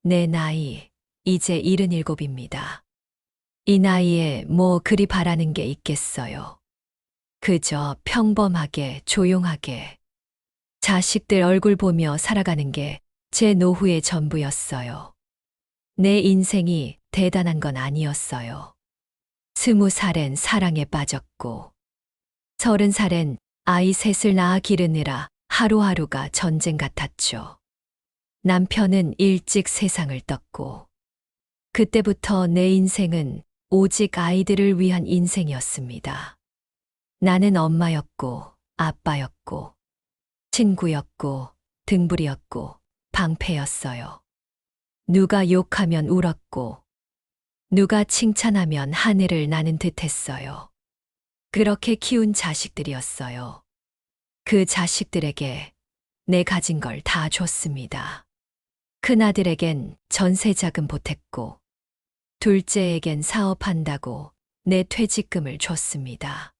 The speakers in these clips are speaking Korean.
내 나이 이제 77입니다. 이 나이에 뭐 그리 바라는 게 있겠어요. 그저 평범하게 조용하게 자식들 얼굴 보며 살아가는 게 제 노후의 전부였어요. 내 인생이 대단한 건 아니었어요. 20살엔 사랑에 빠졌고 30살엔 아이 셋을 낳아 기르느라 하루하루가 전쟁 같았죠. 남편은 일찍 세상을 떴고 그때부터 내 인생은 오직 아이들을 위한 인생이었습니다. 나는 엄마였고 아빠였고 친구였고 등불이었고 방패였어요. 누가 욕하면 울었고 누가 칭찬하면 하늘을 나는 듯했어요. 그렇게 키운 자식들이었어요. 그 자식들에게 내 가진 걸 다 줬습니다. 큰아들에겐 전세자금 보탰고 둘째에겐 사업한다고 내 퇴직금을 줬습니다.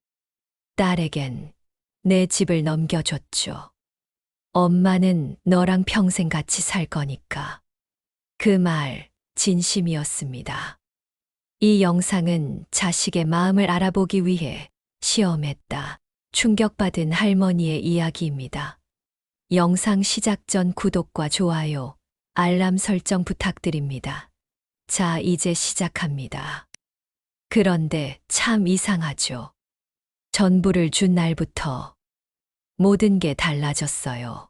딸에겐 내 집을 넘겨줬죠. 엄마는 너랑 평생 같이 살 거니까. 그 말 진심이었습니다. 이 영상은 자식의 마음을 알아보기 위해 시험했다. 충격받은 할머니의 이야기입니다. 영상 시작 전 구독과 좋아요, 알람 설정 부탁드립니다. 자, 이제 시작합니다. 그런데 참 이상하죠. 전부를 준 날부터 모든 게 달라졌어요.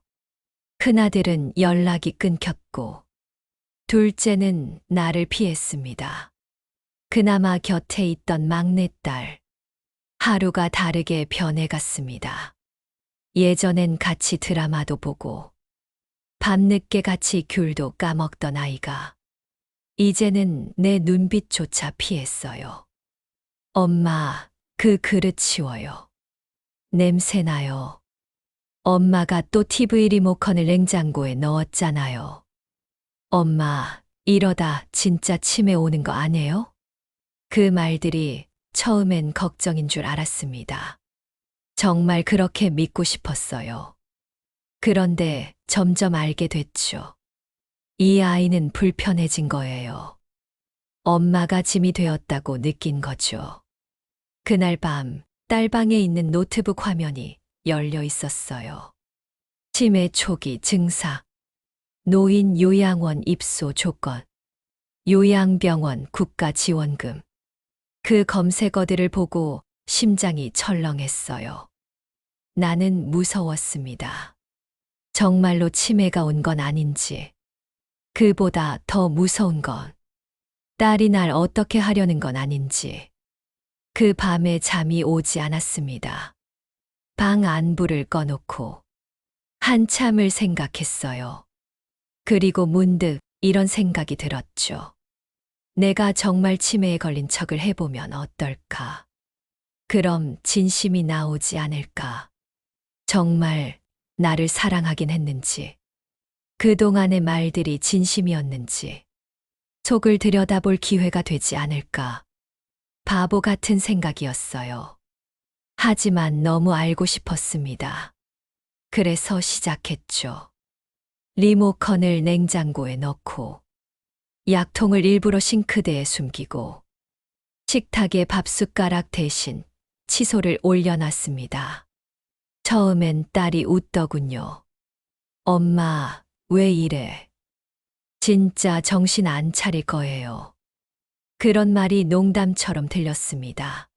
큰아들은 연락이 끊겼고, 둘째는 나를 피했습니다. 그나마 곁에 있던 막내딸, 하루가 다르게 변해갔습니다. 예전엔 같이 드라마도 보고, 밤늦게 같이 귤도 까먹던 아이가, 이제는 내 눈빛조차 피했어요. 엄마, 그 그릇 치워요. 냄새나요. 엄마가 또 TV 리모컨을 냉장고에 넣었잖아요. 엄마, 이러다 진짜 치매 오는 거 아니에요? 그 말들이 처음엔 걱정인 줄 알았습니다. 정말 그렇게 믿고 싶었어요. 그런데 점점 알게 됐죠. 이 아이는 불편해진 거예요. 엄마가 짐이 되었다고 느낀 거죠. 그날 밤 딸방에 있는 노트북 화면이 열려 있었어요. 치매 초기 증상, 노인 요양원 입소 조건, 요양병원 국가 지원금. 그 검색어들을 보고 심장이 철렁했어요. 나는 무서웠습니다. 정말로 치매가 온 건 아닌지. 그보다 더 무서운 건 딸이 날 어떻게 하려는 건 아닌지. 그 밤에 잠이 오지 않았습니다. 방 안불을 꺼놓고 한참을 생각했어요. 그리고 문득 이런 생각이 들었죠. 내가 정말 치매에 걸린 척을 해보면 어떨까? 그럼 진심이 나오지 않을까? 정말 나를 사랑하긴 했는지, 그동안의 말들이 진심이었는지, 속을 들여다볼 기회가 되지 않을까? 바보 같은 생각이었어요. 하지만 너무 알고 싶었습니다. 그래서 시작했죠. 리모컨을 냉장고에 넣고, 약통을 일부러 싱크대에 숨기고, 식탁에 밥숟가락 대신 칫솔을 올려놨습니다. 처음엔 딸이 웃더군요. 엄마, 왜 이래? 진짜 정신 안 차릴 거예요. 그런 말이 농담처럼 들렸습니다.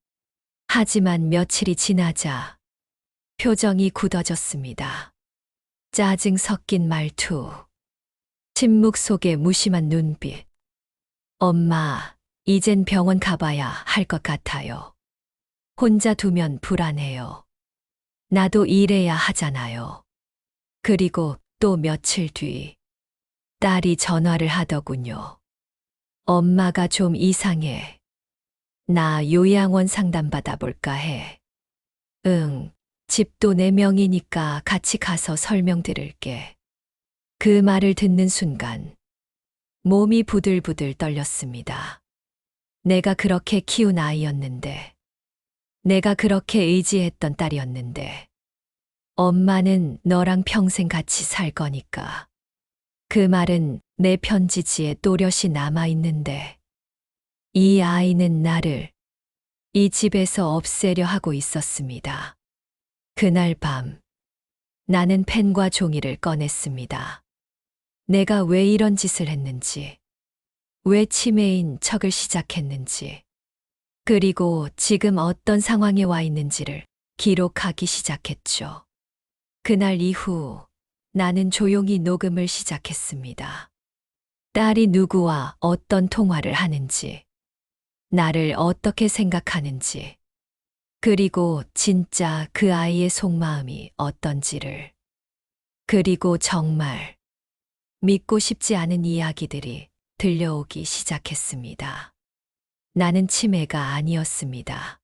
하지만 며칠이 지나자 표정이 굳어졌습니다. 짜증 섞인 말투, 침묵 속에 무심한 눈빛. 엄마, 이젠 병원 가봐야 할 것 같아요. 혼자 두면 불안해요. 나도 일해야 하잖아요. 그리고 또 며칠 뒤 딸이 전화를 하더군요. 엄마가 좀 이상해. 나 요양원 상담받아 볼까 해. 응, 집도 내 명이니까 같이 가서 설명드릴게. 그 말을 듣는 순간 몸이 부들부들 떨렸습니다. 내가 그렇게 키운 아이였는데, 내가 그렇게 의지했던 딸이었는데, 엄마는 너랑 평생 같이 살 거니까. 그 말은 내 편지지에 또렷이 남아 있는데 이 아이는 나를 이 집에서 없애려 하고 있었습니다. 그날 밤 나는 펜과 종이를 꺼냈습니다. 내가 왜 이런 짓을 했는지, 왜 치매인 척을 시작했는지, 그리고 지금 어떤 상황에 와 있는지를 기록하기 시작했죠. 그날 이후 나는 조용히 녹음을 시작했습니다. 딸이 누구와 어떤 통화를 하는지, 나를 어떻게 생각하는지, 그리고 진짜 그 아이의 속마음이 어떤지를, 그리고 정말 믿고 싶지 않은 이야기들이 들려오기 시작했습니다. 나는 치매가 아니었습니다.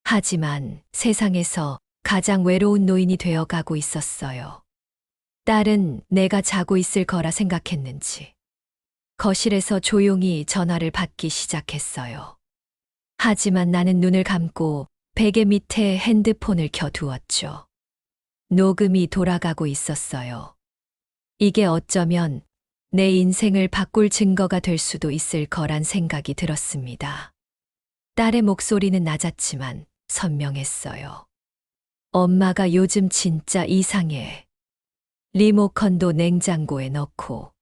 하지만 세상에서 가장 외로운 노인이 되어 가고 있었어요. 딸은 내가 자고 있을 거라 생각했는지 거실에서 조용히 전화를 받기 시작했어요. 하지만 나는 눈을 감고 베개 밑에 핸드폰을 켜두었죠. 녹음이 돌아가고 있었어요. 이게 어쩌면 내 인생을 바꿀 증거가 될 수도 있을 거란 생각이 들었습니다. 딸의 목소리는 낮았지만 선명했어요. 엄마가 요즘 진짜 이상해. 리모컨도 냉장고에 넣고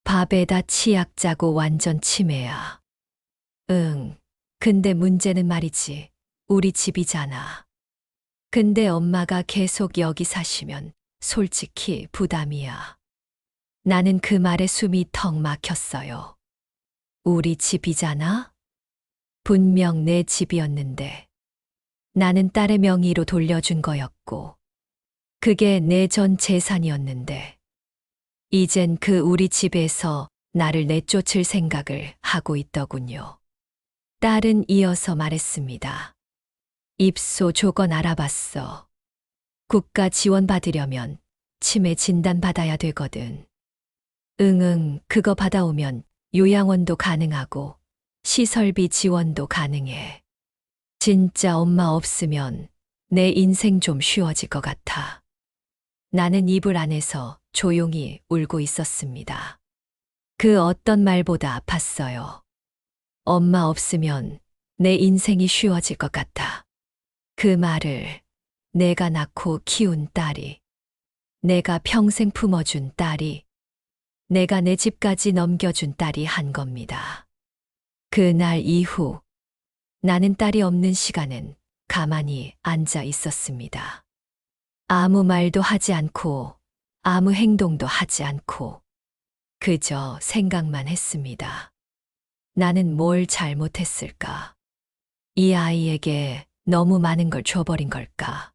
밥에다 치약 짜고 완전 치매야. 응. 근데 문제는 말이지. 우리 집이잖아. 근데 엄마가 계속 여기 사시면 솔직히 부담이야. 나는 그 말에 숨이 턱 막혔어요. 우리 집이잖아? 분명 내 집이었는데. 나는 딸의 명의로 돌려준 거였고. 그게 내 전 재산이었는데. 이젠 그 우리 집에서 나를 내쫓을 생각을 하고 있더군요. 딸은 이어서 말했습니다. 입소 조건 알아봤어. 국가 지원 받으려면 치매 진단 받아야 되거든. 응응, 그거 받아오면 요양원도 가능하고 시설비 지원도 가능해. 진짜 엄마 없으면 내 인생 좀 쉬워질 것 같아. 나는 이불 안에서 조용히 울고 있었습니다. 그 어떤 말보다 아팠어요. 엄마 없으면 내 인생이 쉬워질 것 같아. 그 말을 내가 낳고 키운 딸이, 내가 평생 품어준 딸이, 내가 내 집까지 넘겨준 딸이 한 겁니다. 그날 이후 나는 딸이 없는 시간은 가만히 앉아 있었습니다. 아무 말도 하지 않고 아무 행동도 하지 않고 그저 생각만 했습니다. 나는 뭘 잘못했을까? 이 아이에게 너무 많은 걸 줘버린 걸까?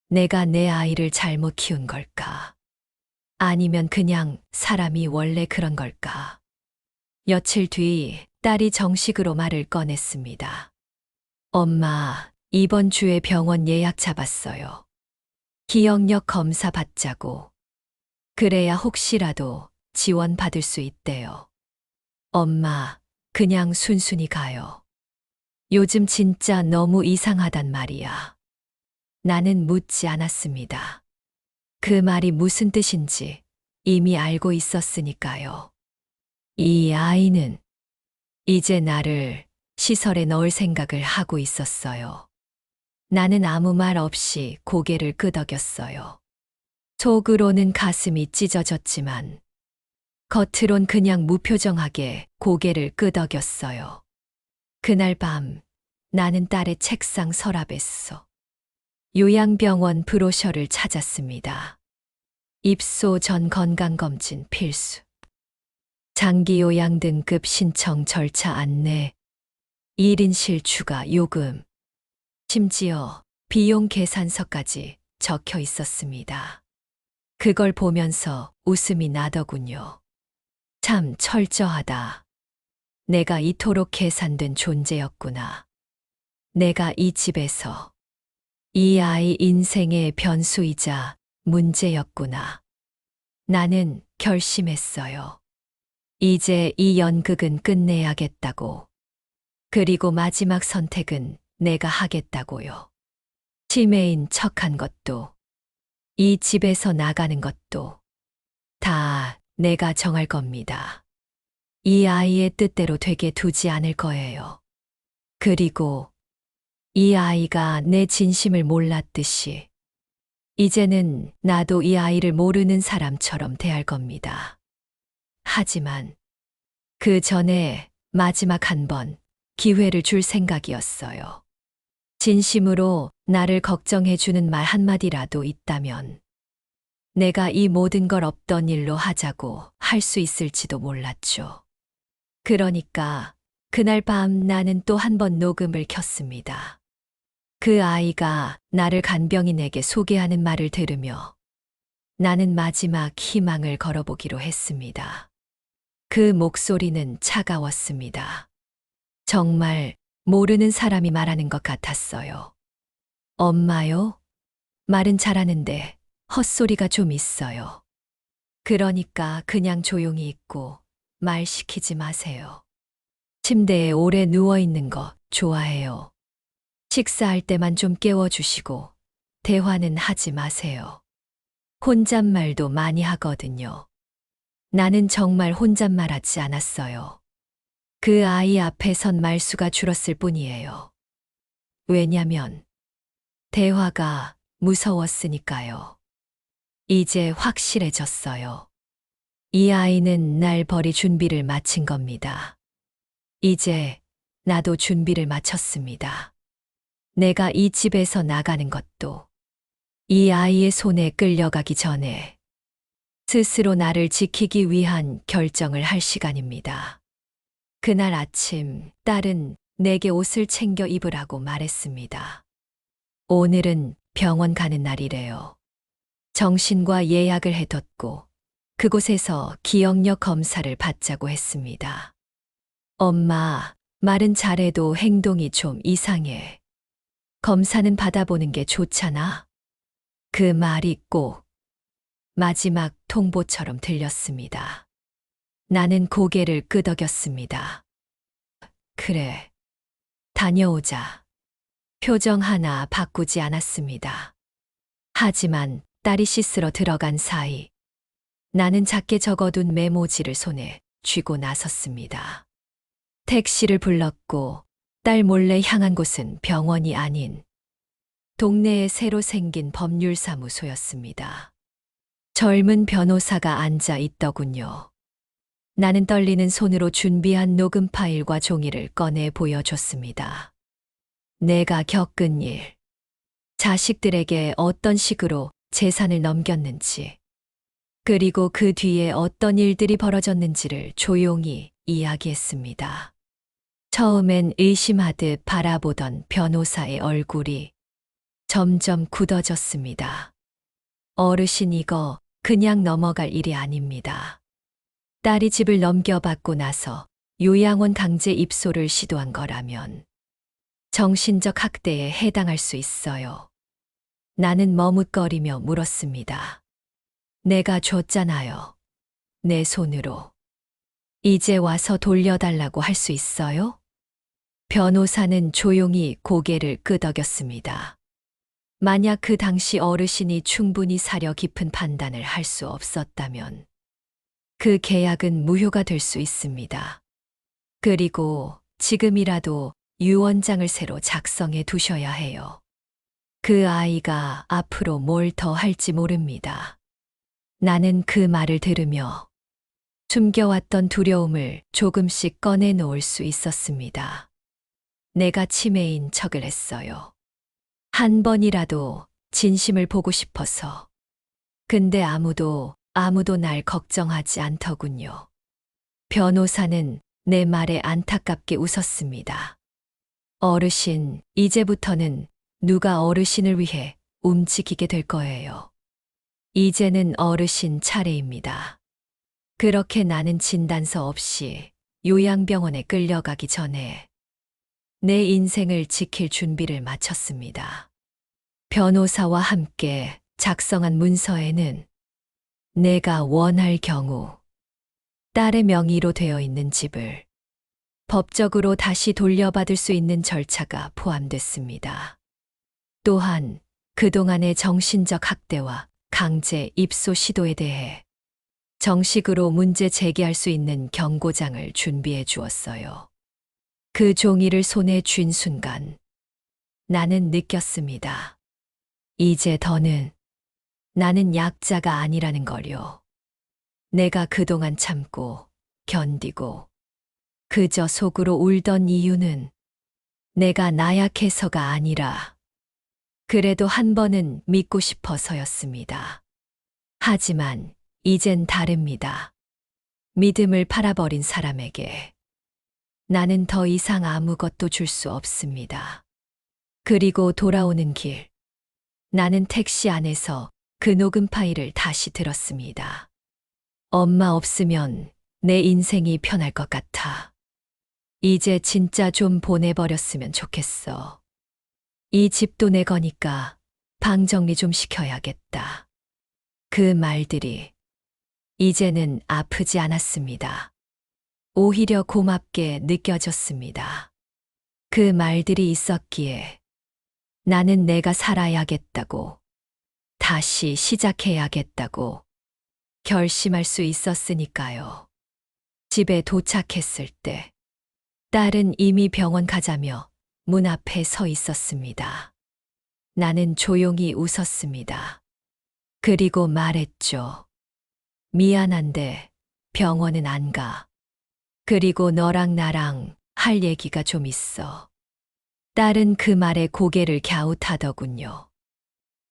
내가 내 아이를 잘못 키운 걸까? 아니면 그냥 사람이 원래 그런 걸까? 며칠 뒤 딸이 정식으로 말을 꺼냈습니다. 엄마, 이번 주에 병원 예약 잡았어요. 기억력 검사 받자고. 그래야 혹시라도 지원 받을 수 있대요. 엄마, 그냥 순순히 가요. 요즘 진짜 너무 이상하단 말이야. 나는 묻지 않았습니다. 그 말이 무슨 뜻인지 이미 알고 있었으니까요. 이 아이는 이제 나를 시설에 넣을 생각을 하고 있었어요. 나는 아무 말 없이 고개를 끄덕였어요. 속으로는 가슴이 찢어졌지만 겉으론 그냥 무표정하게 고개를 끄덕였어요. 그날 밤 나는 딸의 책상 서랍에서 요양병원 브로셔를 찾았습니다. 입소 전 건강검진 필수, 장기 요양 등급 신청 절차 안내, 1인실 추가 요금, 심지어 비용 계산서까지 적혀 있었습니다. 그걸 보면서 웃음이 나더군요. 참 철저하다. 내가 이토록 계산된 존재였구나. 내가 이 집에서 이 아이 인생의 변수이자 문제였구나. 나는 결심했어요. 이제 이 연극은 끝내야겠다고. 그리고 마지막 선택은 내가 하겠다고요. 치매인 척한 것도, 이 집에서 나가는 것도 다 내가 정할 겁니다. 이 아이의 뜻대로 되게 두지 않을 거예요. 그리고 이 아이가 내 진심을 몰랐듯이 이제는 나도 이 아이를 모르는 사람처럼 대할 겁니다. 하지만 그 전에 마지막 한 번 기회를 줄 생각이었어요. 진심으로 나를 걱정해 주는 말 한마디라도 있다면 내가 이 모든 걸 없던 일로 하자고 할 수 있을지도 몰랐죠. 그러니까 그날 밤 나는 또 한 번 녹음을 켰습니다. 그 아이가 나를 간병인에게 소개하는 말을 들으며 나는 마지막 희망을 걸어보기로 했습니다. 그 목소리는 차가웠습니다. 정말 모르는 사람이 말하는 것 같았어요. 엄마요? 말은 잘하는데 헛소리가 좀 있어요. 그러니까 그냥 조용히 있고 말 시키지 마세요. 침대에 오래 누워 있는 거 좋아해요. 식사할 때만 좀 깨워주시고 대화는 하지 마세요. 혼잣말도 많이 하거든요. 나는 정말 혼잣말하지 않았어요. 그 아이 앞에 선 말수가 줄었을 뿐이에요. 왜냐면 대화가 무서웠으니까요. 이제 확실해졌어요. 이 아이는 날 버릴 준비를 마친 겁니다. 이제 나도 준비를 마쳤습니다. 내가 이 집에서 나가는 것도 이 아이의 손에 끌려가기 전에 스스로 나를 지키기 위한 결정을 할 시간입니다. 그날 아침 딸은 내게 옷을 챙겨 입으라고 말했습니다. 오늘은 병원 가는 날이래요. 정신과 예약을 해뒀고 그곳에서 기억력 검사를 받자고 했습니다. 엄마, 말은 잘해도 행동이 좀 이상해. 검사는 받아보는 게 좋잖아. 그 말이 꼭 마지막 통보처럼 들렸습니다. 나는 고개를 끄덕였습니다. 그래, 다녀오자. 표정 하나 바꾸지 않았습니다. 하지만 딸이 씻으러 들어간 사이 나는 작게 적어둔 메모지를 손에 쥐고 나섰습니다. 택시를 불렀고 딸 몰래 향한 곳은 병원이 아닌 동네에 새로 생긴 법률사무소였습니다. 젊은 변호사가 앉아 있더군요. 나는 떨리는 손으로 준비한 녹음 파일과 종이를 꺼내 보여줬습니다. 내가 겪은 일, 자식들에게 어떤 식으로 재산을 넘겼는지, 그리고 그 뒤에 어떤 일들이 벌어졌는지를 조용히 이야기했습니다. 처음엔 의심하듯 바라보던 변호사의 얼굴이 점점 굳어졌습니다. 어르신, 이거 그냥 넘어갈 일이 아닙니다. 딸이 집을 넘겨받고 나서 요양원 강제 입소를 시도한 거라면 정신적 학대에 해당할 수 있어요. 나는 머뭇거리며 물었습니다. 내가 줬잖아요. 내 손으로. 이제 와서 돌려달라고 할 수 있어요? 변호사는 조용히 고개를 끄덕였습니다. 만약 그 당시 어르신이 충분히 사려 깊은 판단을 할 수 없었다면 그 계약은 무효가 될 수 있습니다. 그리고 지금이라도 유언장을 새로 작성해 두셔야 해요. 그 아이가 앞으로 뭘 더 할지 모릅니다. 나는 그 말을 들으며 숨겨왔던 두려움을 조금씩 꺼내놓을 수 있었습니다. 내가 치매인 척을 했어요. 한 번이라도 진심을 보고 싶어서. 근데 아무도 날 걱정하지 않더군요. 변호사는 내 말에 안타깝게 웃었습니다. 어르신, 이제부터는 누가 어르신을 위해 움직이게 될 거예요. 이제는 어르신 차례입니다. 그렇게 나는 진단서 없이 요양병원에 끌려가기 전에 내 인생을 지킬 준비를 마쳤습니다. 변호사와 함께 작성한 문서에는 내가 원할 경우 딸의 명의로 되어 있는 집을 법적으로 다시 돌려받을 수 있는 절차가 포함됐습니다. 또한 그동안의 정신적 학대와 강제 입소 시도에 대해 정식으로 문제 제기할 수 있는 경고장을 준비해 주었어요. 그 종이를 손에 쥔 순간 나는 느꼈습니다. 이제 더는 나는 약자가 아니라는 걸요. 내가 그동안 참고 견디고 그저 속으로 울던 이유는 내가 나약해서가 아니라 그래도 한 번은 믿고 싶어서였습니다. 하지만 이젠 다릅니다. 믿음을 팔아버린 사람에게 나는 더 이상 아무것도 줄 수 없습니다. 그리고 돌아오는 길, 나는 택시 안에서 그 녹음 파일을 다시 들었습니다. 엄마 없으면 내 인생이 편할 것 같아. 이제 진짜 좀 보내버렸으면 좋겠어. 이 집도 내 거니까 방 정리 좀 시켜야겠다. 그 말들이 이제는 아프지 않았습니다. 오히려 고맙게 느껴졌습니다. 그 말들이 있었기에 나는 내가 살아야겠다고, 다시 시작해야겠다고 결심할 수 있었으니까요. 집에 도착했을 때 딸은 이미 병원 가자며 문 앞에 서 있었습니다. 나는 조용히 웃었습니다. 그리고 말했죠. 미안한데 병원은 안 가. 그리고 너랑 나랑 할 얘기가 좀 있어. 딸은 그 말에 고개를 갸웃하더군요.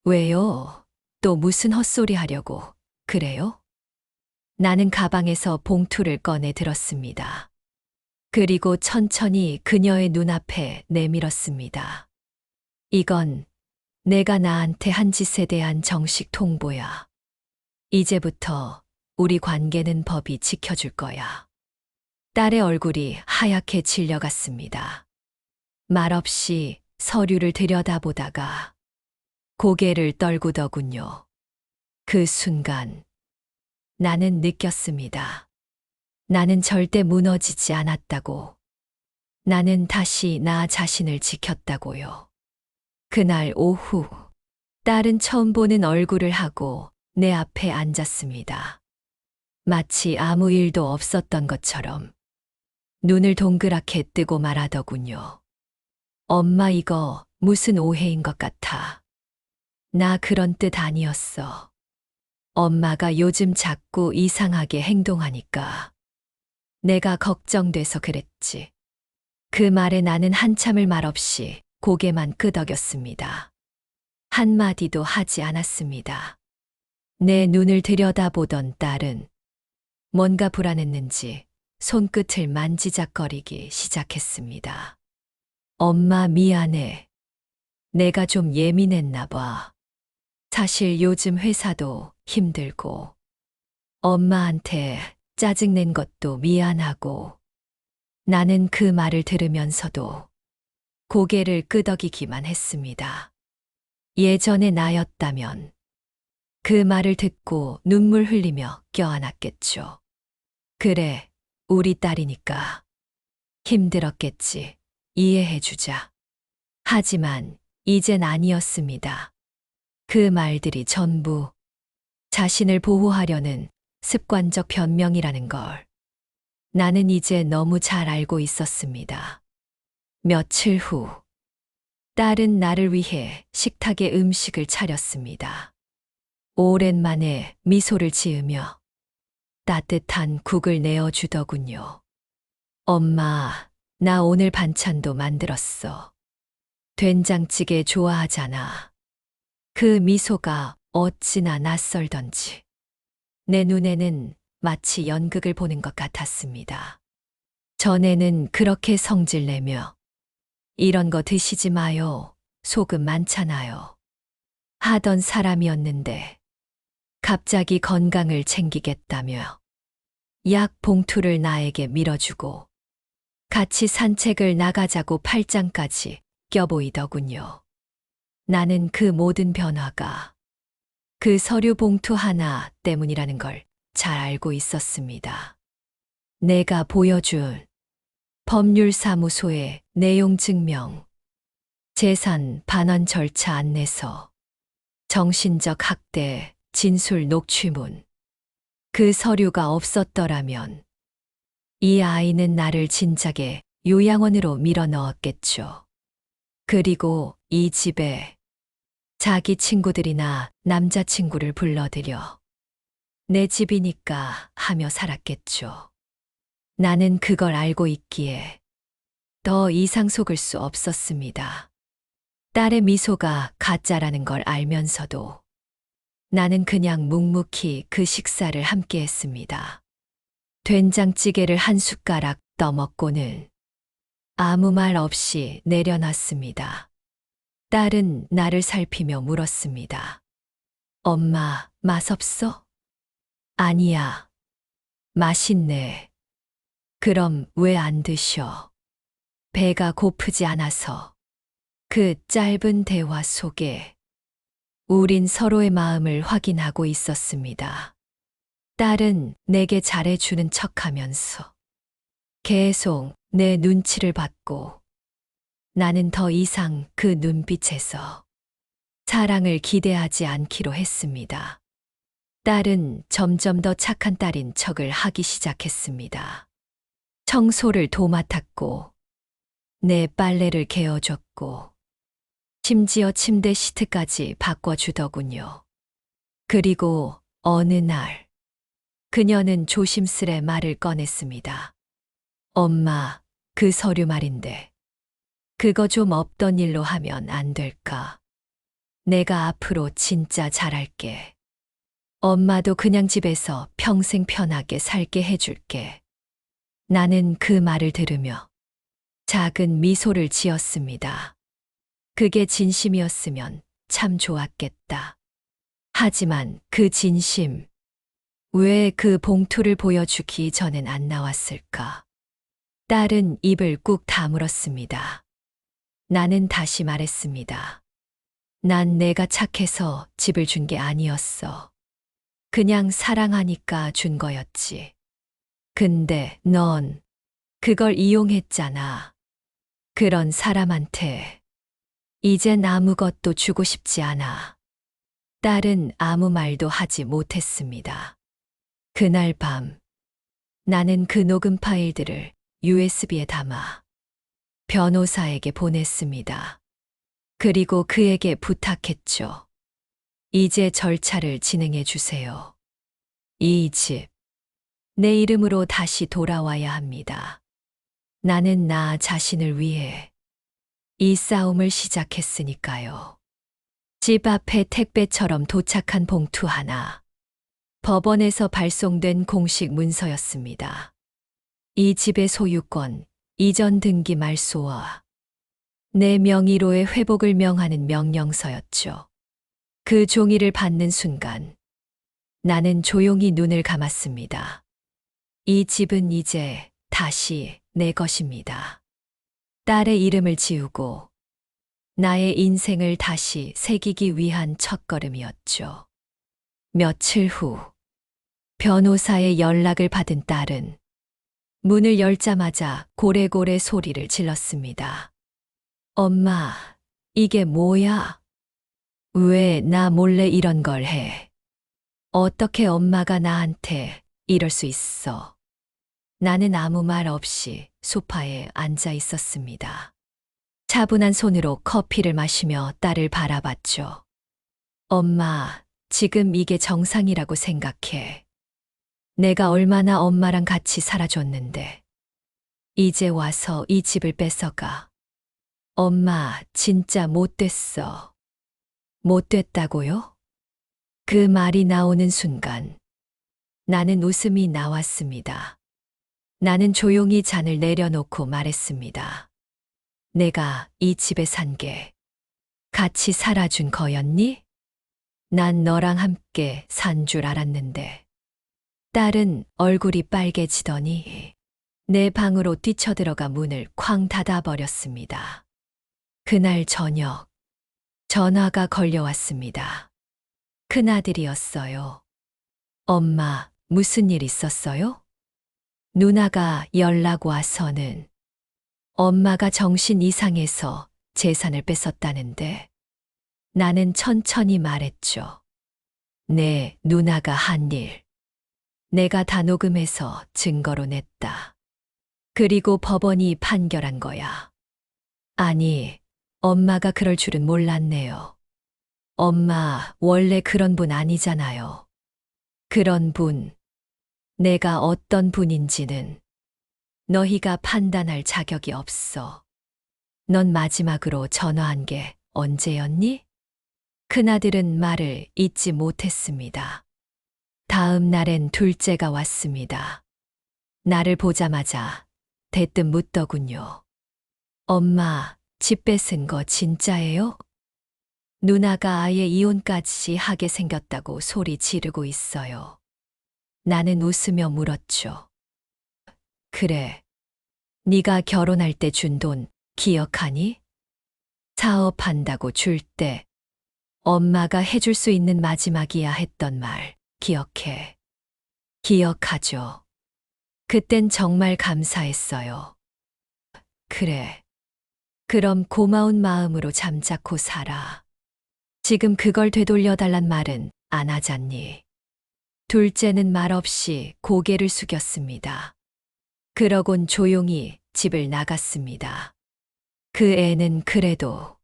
왜요? 또 무슨 헛소리 하려고 그래요? 나는 가방에서 봉투를 꺼내 들었습니다. 그리고 천천히 그녀의 눈앞에 내밀었습니다. 이건 내가 나한테 한 짓에 대한 정식 통보야. 이제부터 우리 관계는 법이 지켜줄 거야. 딸의 얼굴이 하얗게 질려갔습니다. 말없이 서류를 들여다보다가 고개를 떨구더군요. 그 순간 나는 느꼈습니다. 나는 절대 무너지지 않았다고. 나는 다시 나 자신을 지켰다고요. 그날 오후, 딸은 처음 보는 얼굴을 하고 내 앞에 앉았습니다. 마치 아무 일도 없었던 것처럼 눈을 동그랗게 뜨고 말하더군요. 엄마, 이거 무슨 오해인 것 같아. 나 그런 뜻 아니었어. 엄마가 요즘 자꾸 이상하게 행동하니까 내가 걱정돼서 그랬지. 그 말에 나는 한참을 말없이 고개만 끄덕였습니다. 한마디도 하지 않았습니다. 내 눈을 들여다보던 딸은 뭔가 불안했는지 손끝을 만지작거리기 시작했습니다. 엄마, 미안해. 내가 좀 예민했나 봐. 사실 요즘 회사도 힘들고 엄마한테 짜증낸 것도 미안하고. 나는 그 말을 들으면서도 고개를 끄덕이기만 했습니다. 예전의 나였다면 그 말을 듣고 눈물 흘리며 껴안았겠죠. 그래, 우리 딸이니까 힘들었겠지. 이해해주자. 하지만 이젠 아니었습니다. 그 말들이 전부 자신을 보호하려는 습관적 변명이라는 걸 나는 이제 너무 잘 알고 있었습니다. 며칠 후, 딸은 나를 위해 식탁에 음식을 차렸습니다. 오랜만에 미소를 지으며 따뜻한 국을 내어주더군요. 엄마, 나 오늘 반찬도 만들었어. 된장찌개 좋아하잖아. 그 미소가 어찌나 낯설던지. 내 눈에는 마치 연극을 보는 것 같았습니다. 전에는 그렇게 성질내며 이런 거 드시지 마요. 소금 많잖아요. 하던 사람이었는데 갑자기 건강을 챙기겠다며 약 봉투를 나에게 밀어주고 같이 산책을 나가자고 팔짱까지 껴보이더군요. 나는 그 모든 변화가 그 서류 봉투 하나 때문이라는 걸 잘 알고 있었습니다. 내가 보여준 법률사무소의 내용 증명, 재산 반환 절차 안내서, 정신적 학대 진술 녹취문, 그 서류가 없었더라면 이 아이는 나를 진작에 요양원으로 밀어 넣었겠죠. 그리고 이 집에 자기 친구들이나 남자친구를 불러들여 내 집이니까 하며 살았겠죠. 나는 그걸 알고 있기에 더 이상 속을 수 없었습니다. 딸의 미소가 가짜라는 걸 알면서도 나는 그냥 묵묵히 그 식사를 함께 했습니다. 된장찌개를 한 숟가락 떠먹고는 아무 말 없이 내려놨습니다. 딸은 나를 살피며 물었습니다. 엄마, 맛없어? 아니야. 맛있네. 그럼 왜 안 드셔? 배가 고프지 않아서. 그 짧은 대화 속에 우린 서로의 마음을 확인하고 있었습니다. 딸은 내게 잘해주는 척하면서 계속 내 눈치를 받고 나는 더 이상 그 눈빛에서 사랑을 기대하지 않기로 했습니다. 딸은 점점 더 착한 딸인 척을 하기 시작했습니다. 청소를 도맡았고 내 빨래를 개어줬고 심지어 침대 시트까지 바꿔주더군요. 그리고 어느 날 그녀는 조심스레 말을 꺼냈습니다. 엄마, 그 서류 말인데 그거 좀 없던 일로 하면 안 될까? 내가 앞으로 진짜 잘할게. 엄마도 그냥 집에서 평생 편하게 살게 해줄게. 나는 그 말을 들으며 작은 미소를 지었습니다. 그게 진심이었으면 참 좋았겠다. 하지만 그 진심, 왜 그 봉투를 보여주기 전엔 안 나왔을까? 딸은 입을 꾹 다물었습니다. 나는 다시 말했습니다. 난 내가 착해서 집을 준 게 아니었어. 그냥 사랑하니까 준 거였지. 근데 넌 그걸 이용했잖아. 그런 사람한테 이젠 아무것도 주고 싶지 않아. 딸은 아무 말도 하지 못했습니다. 그날 밤 나는 그 녹음 파일들을 USB에 담아 변호사에게 보냈습니다. 그리고 그에게 부탁했죠. 이제 절차를 진행해 주세요. 이 집, 내 이름으로 다시 돌아와야 합니다. 나는 나 자신을 위해 이 싸움을 시작했으니까요. 집 앞에 택배처럼 도착한 봉투 하나. 법원에서 발송된 공식 문서였습니다. 이 집의 소유권, 이전 등기 말소와 내 명의로의 회복을 명하는 명령서였죠. 그 종이를 받는 순간 나는 조용히 눈을 감았습니다. 이 집은 이제 다시 내 것입니다. 딸의 이름을 지우고 나의 인생을 다시 새기기 위한 첫걸음이었죠. 며칠 후 변호사의 연락을 받은 딸은 문을 열자마자 고래고래 소리를 질렀습니다. 엄마, 이게 뭐야? 왜 나 몰래 이런 걸 해? 어떻게 엄마가 나한테 이럴 수 있어? 나는 아무 말 없이 소파에 앉아 있었습니다. 차분한 손으로 커피를 마시며 딸을 바라봤죠. 엄마, 지금 이게 정상이라고 생각해. 내가 얼마나 엄마랑 같이 살아줬는데. 이제 와서 이 집을 뺏어가. 엄마, 진짜 못됐어. 못됐다고요? 그 말이 나오는 순간 나는 웃음이 나왔습니다. 나는 조용히 잔을 내려놓고 말했습니다. 내가 이 집에 산 게 같이 살아준 거였니? 난 너랑 함께 산 줄 알았는데. 딸은 얼굴이 빨개지더니 내 방으로 뛰쳐들어가 문을 쾅 닫아버렸습니다. 그날 저녁 전화가 걸려왔습니다. 큰아들이었어요. 엄마, 무슨 일 있었어요? 누나가 연락 와서는 엄마가 정신 이상해서 재산을 뺏었다는데 나는 천천히 말했죠. 네, 누나가 한 일. 내가 다 녹음해서 증거로 냈다. 그리고 법원이 판결한 거야. 아니, 엄마가 그럴 줄은 몰랐네요. 엄마, 원래 그런 분 아니잖아요. 그런 분, 내가 어떤 분인지는 너희가 판단할 자격이 없어. 넌 마지막으로 전화한 게 언제였니? 큰아들은 말을 잇지 못했습니다. 다음 날엔 둘째가 왔습니다. 나를 보자마자 대뜸 묻더군요. 엄마, 집 뺏은 거 진짜예요? 누나가 아예 이혼까지 하게 생겼다고 소리 지르고 있어요. 나는 웃으며 물었죠. 그래. 네가 결혼할 때 준 돈 기억하니? 사업한다고 줄 때 엄마가 해줄 수 있는 마지막이야 했던 말 기억해. 기억하죠. 그땐 정말 감사했어요. 그래. 그럼 고마운 마음으로 잠자코 살아. 지금 그걸 되돌려달란 말은 안 하잖니. 둘째는 말없이 고개를 숙였습니다. 그러곤 조용히 집을 나갔습니다. 그 애는 그래도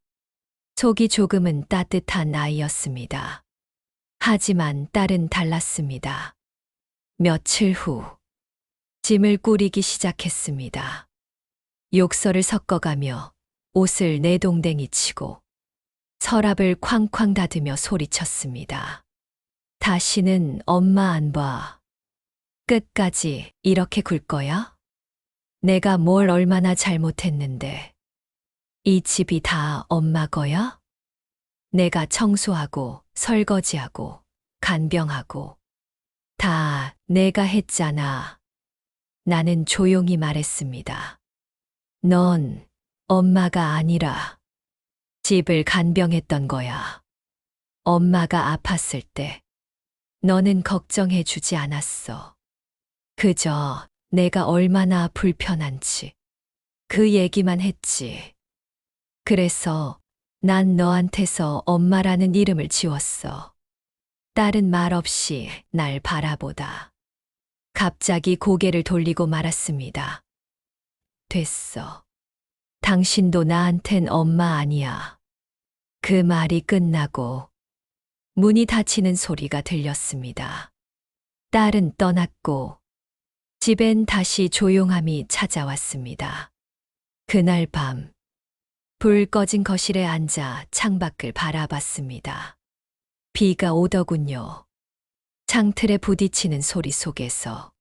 속이 조금은 따뜻한 아이였습니다. 하지만 딸은 달랐습니다. 며칠 후 짐을 꾸리기 시작했습니다. 욕설을 섞어가며 옷을 내동댕이 치고 서랍을 쾅쾅 닫으며 소리쳤습니다. 다시는 엄마 안 봐. 끝까지 이렇게 굴 거야? 내가 뭘 얼마나 잘못했는데. 이 집이 다 엄마 거야? 내가 청소하고 설거지하고 간병하고 다 내가 했잖아. 나는 조용히 말했습니다. 넌 엄마가 아니라 집을 간병했던 거야. 엄마가 아팠을 때 너는 걱정해 주지 않았어. 그저 내가 얼마나 불편한지 그 얘기만 했지. 그래서 난 너한테서 엄마라는 이름을 지웠어. 딸은 말없이 날 바라보다 갑자기 고개를 돌리고 말았습니다. 됐어. 당신도 나한텐 엄마 아니야. 그 말이 끝나고 문이 닫히는 소리가 들렸습니다. 딸은 떠났고 집엔 다시 조용함이 찾아왔습니다. 그날 밤 불 꺼진 거실에 앉아 창밖을 바라봤습니다. 비가 오더군요. 창틀에 부딪히는 소리 속에서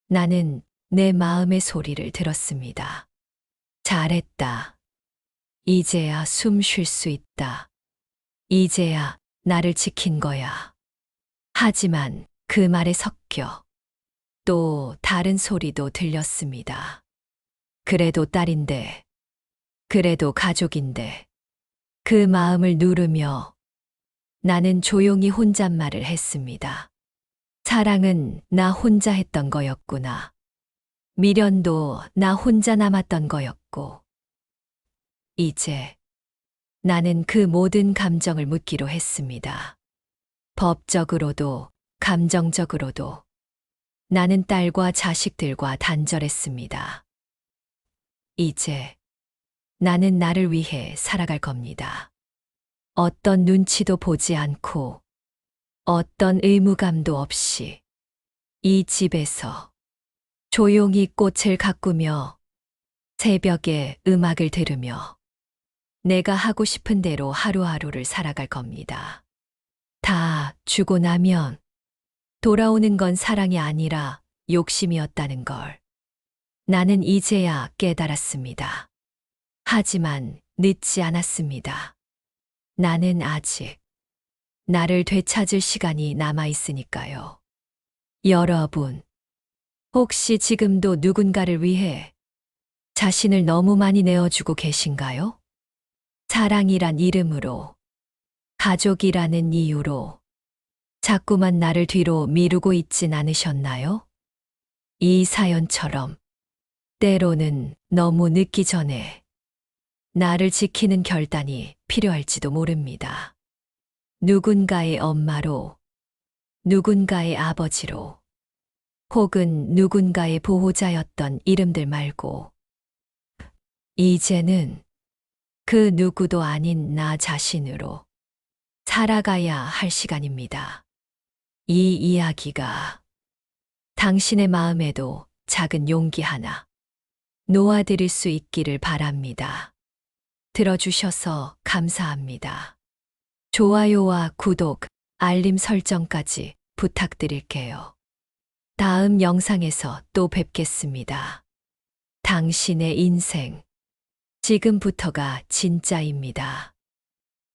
나는 내 마음의 소리를 들었습니다. 잘했다. 이제야 숨 쉴 수 있다. 이제야 나를 지킨 거야. 하지만 그 말에 섞여 또 다른 소리도 들렸습니다. 그래도 딸인데, 그래도 가족인데, 그 마음을 누르며 나는 조용히 혼잣말을 했습니다. 사랑은 나 혼자 했던 거였구나. 미련도 나 혼자 남았던 거였고, 이제 나는 그 모든 감정을 묻기로 했습니다. 법적으로도 감정적으로도 나는 딸과 자식들과 단절했습니다. 이제 나는 나를 위해 살아갈 겁니다. 어떤 눈치도 보지 않고 어떤 의무감도 없이 이 집에서 조용히 꽃을 가꾸며 새벽에 음악을 들으며 내가 하고 싶은 대로 하루하루를 살아갈 겁니다. 다 주고 나면 돌아오는 건 사랑이 아니라 욕심이었다는 걸 나는 이제야 깨달았습니다. 하지만 늦지 않았습니다. 나는 아직 나를 되찾을 시간이 남아 있으니까요. 여러분, 혹시 지금도 누군가를 위해 자신을 너무 많이 내어주고 계신가요? 사랑이란 이름으로, 가족이라는 이유로 자꾸만 나를 뒤로 미루고 있진 않으셨나요? 이 사연처럼 때로는 너무 늦기 전에 나를 지키는 결단이 필요할지도 모릅니다. 누군가의 엄마로, 누군가의 아버지로, 혹은 누군가의 보호자였던 이름들 말고, 이제는 그 누구도 아닌 나 자신으로 살아가야 할 시간입니다. 이 이야기가 당신의 마음에도 작은 용기 하나 놓아드릴 수 있기를 바랍니다. 들어주셔서 감사합니다. 좋아요와 구독, 알림 설정까지 부탁드릴게요. 다음 영상에서 또 뵙겠습니다. 당신의 인생, 지금부터가 진짜입니다.